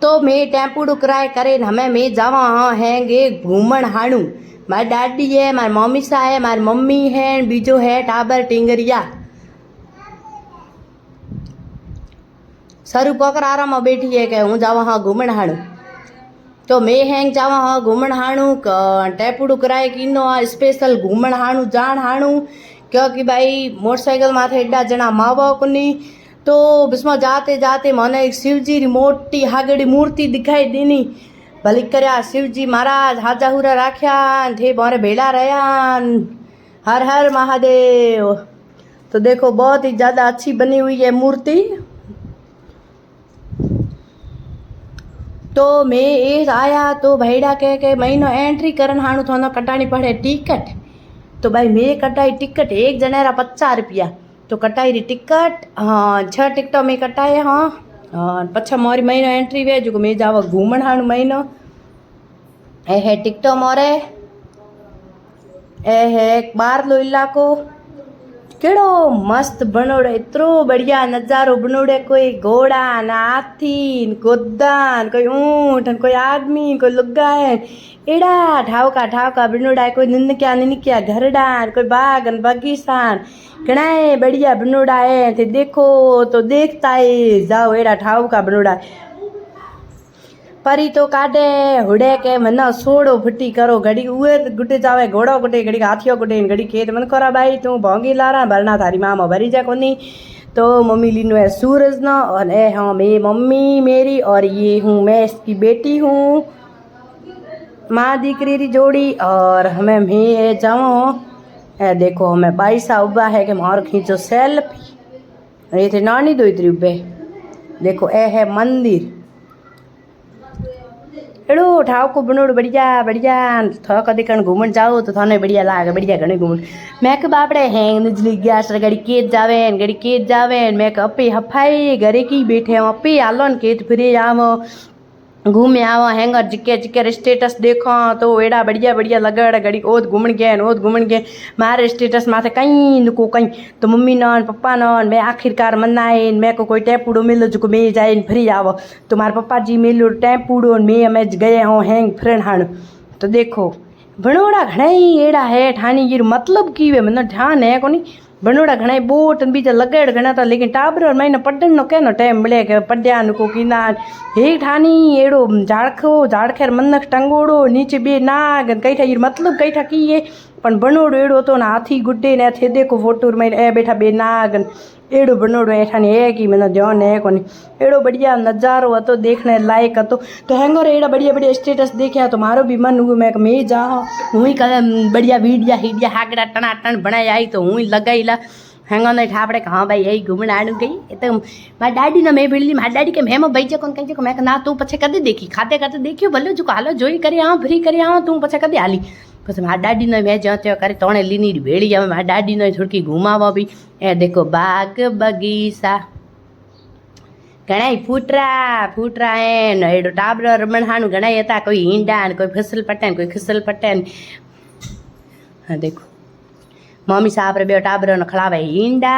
तो मैं टेम्पूडू किराए करे हमें मैं जावा हैंगे घूमण हाणू। मारी दादी है, मारी मम्मी सा है, मारी मम्मी है, बीजो है टाबर टिंगरिया। सरू पकड़ आराम में बैठी है कि हूँ जावा हाँ घूमण हाणू। तो मैं हैंग जावा हाँ घूमण हाणू टेम्पूडू किराए कीनो स्पेशल घूमण हाणू जान हाणू, क्योंकि भाई मोटरसाइकिल माथे एडा जना मावा कोनी। तो बिस्मा जाते जाते मने एक शिवजी री मोटी हागड़ी मूर्ति दिखाई दीनी। भली कर्या शिवजी महाराज हाजा हुरा राख्या थे मारे भेड़ा रहा। हर हर महादेव। तो देखो बहुत ही ज़्यादा अच्छी बनी हुई है मूर्ति। तो मैं ये आया तो भैया के महीनो एंट्री करन हाणु थोनो कटानी पड़े टिकट। तो भाई मैं कटाई टिकट एक जने रा 50 रुपया। तो कटाई री टिकट हाँ 6 टिकटों में कटाए हाँ पछा मोरी महीनो एंट्री वे जो मैं जावा घूमण हाणु महीनो ए है टिकटों मोरे ए है बार लो इलाको केड़ो मस्त बनोड़े इतरो बढ़िया नजारो बनोड़े। कोई घोड़ा न हाथी न गोदा कोई ऊँट कोई आदमी कोई लुगा है एड़ा ठावका बनोड़ा। कोई निनक्या घरडा कोई बाग न बगीचा घणाए बढ़िया बनोड़ा है। थे देखो तो देखता है जाओ एड़ा ठावका बनोड़ा। परी तो काटे हुड़े के मना सोड़ो फटी करो घड़ी उए गुटे जावे घोड़ो गुटे घड़ी हाथियों गुटे घड़ी खेत मन करा भाई तू भोंगी लारा भरना थारी मामा भरी जा कोनी। तो मम्मी लीनो है सूरज ना और ए हाँ मैं मम्मी मेरी और ये हूँ मैं इसकी बेटी हूँ माँ दीकरी री जोड़ी। और हमें मैं जाऊँ ए देखो हमें पैसा उबा है कि मार खींचो सेल्फी। ये थे नानी दो इतरी उबे देखो ए है मंदिर एड़ो ठाव को बनोड़ बढ़िया बढ़िया। थोड़ा कदी कण घूमन जाओ तो थाने बढ़िया लागे बढ़िया घणे घूमन। मैं के बापड़े हैं निजली गैस गड़ी केत जावे मैं के अपे हफाई घरे की बैठे हम अपे आलोन केत फिरे आवो घूमे आवो हैंगर जिके स्टेटस देखो तो एड़ा बढ़िया बढ़िया लगड़ घड़ी ओद घूमन गए मारे स्टेटस माथे कहीं नुको कहीं। तो मम्मी नन पप्पा नन मैं आखिरकार मनाए मैं को कोई टेपूडो मिलो जो मैं जाए फ्री आवो। तो मारे पप्पा जी मिलो टेपूडो मैं अमे गए हों हैंग फ्रेंड हाण। तो देखो बनोड़ा घणाई एड़ा है ठानी ये मतलब की वे मतलब ध्यान है कोनी बनोड़ा घणाई बोट बीजा लगेड़ घना था। लेकिन टाबर और मैंने पढ़न नो केनो टाइम मिले के पढ़्या नुको कीना हे ठानी एड़ो झाड़खेर मनक टंगोड़ो नीचे बे नाग कई ठा ये मतलब कई ठा की है पण बनोड़ो एड़ो तो ना हाथी गुड्डे ने थे देखो फोटो में ए बैठा बे नाग एड़ो बनोड़ो ऐठानी है कि मैंने ध्यान है कोनी एड़ो बढ़िया नजारो હતો देखने लायक હતો। तो हैंगर एड़ा बढ़िया बढ़िया स्टेटस देखा तो मारो भी मन हुआ मैं जा हूँ ही बढ़िया वीडिया हागड़ा टना टन बनाई आई तो हूँ लगाई ला हैंगर ने ठापड़े हाँ भाई यही घूमने आड़ू गई। तो मारी डाडी ने मैं भेड़ी मारी डाडी के मैं भाई जको कहीं मैं ना तू पछे कदे देखी खाते खाते देखियो भले जो हालो जोई करे हाँ फ्री करे हाँ तू पछे कदे हाली। बस मारी डाडी ने मैं जो त्यो करे तोणे लीनी भेड़ी आवे मारी डाडी ने थोड़ी घुमावा भी ए देखो बाग बगीचा घणाई फूटरा है एडो टाबर रमण हाणु घणाई हता कोई हींडा कोई फिसल पट्टे कोई खिसल पट्टे। हाँ देखो मम्मी साहब रे बे टाबर ने खिलावे हींडा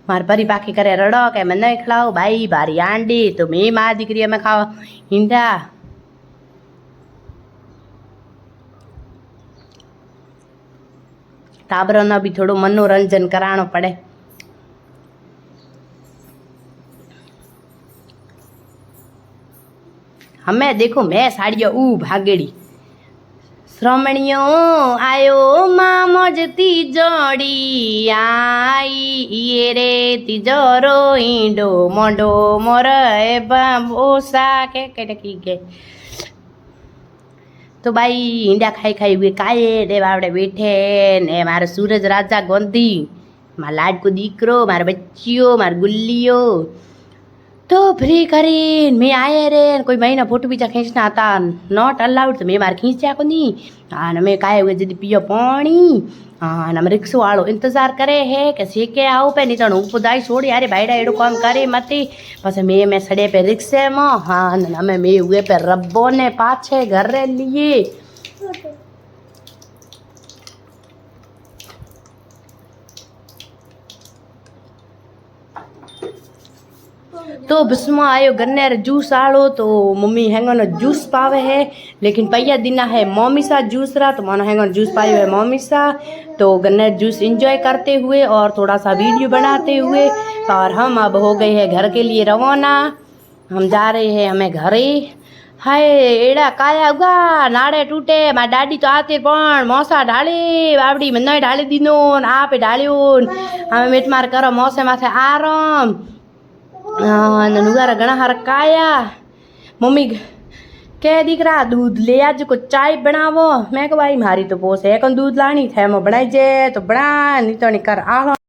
मार परी पाखी करे रड़ो के मैं नहीं खिलाओ भाई बारी आंडी तो मैं माँ दीकरी में खाओ हींडा। टाबर ना भी थोड़ो मनोरंजन करानो पड़े। हमें देखो मैं साड़ियों भागेड़ी श्रमणियो आयो मामोज तिजोड़ी आई ये रे तिजोरो ईंडो मोडो मोर बाबोसा के की गए। तो भाई ईंडा खाई हुए काये रे बावड़े बैठे ने मारे सूरज राजा गोंधी मार लाड को दीकरो मार बच्चियों मार गुल्लियो तो फ्री करीन मैं आए रे कोई महीना फोटो बीजा खींचना था नॉट अलाउड तो मैं मार खींचा को नहीं। हाँ मैं काए हुए जल्दी पियो पानी हाँ हम रिक्शो वालों इंतजार करे है कि सीखे आओ पे नहीं तो उपदाई छोड़ यारे भाईड़ा एडो काम करे मती बस मैं सड़े पे रिक्शे में हाँ हमें मैं हुए पे रब्बो ने पाछे घर रे लिए। तो बस में आयो गन्नेर जूस आलो तो मम्मी हैंगन जूस पावे है लेकिन पैया दिना है मम्मी सा जूस रहा तो मानो हैंगन जूस पायो है मम्मी सा तो गन्नेर जूस एंजॉय करते हुए और थोड़ा सा वीडियो बनाते हुए और हम अब हो गए हैं घर के लिए रवाना। हम जा रहे हैं हमें घरे। हाय एड़ा काया उगा नाड़े टूटे मारी दादी तो आते पण मोसा ढाले बाबड़ी मन्ना ढाली दीनो आपे ढाल्यो हमें मेट मार करो मोसे माथे आराम नुगारा घना हारा काया। मम्मी के दीकरा दूध ले आज को चाय बनावो मैं कह भाई मारी तो पोस है दूध लानी थे मैं बनाई जे तो बना नहीं तो नहीं कर आ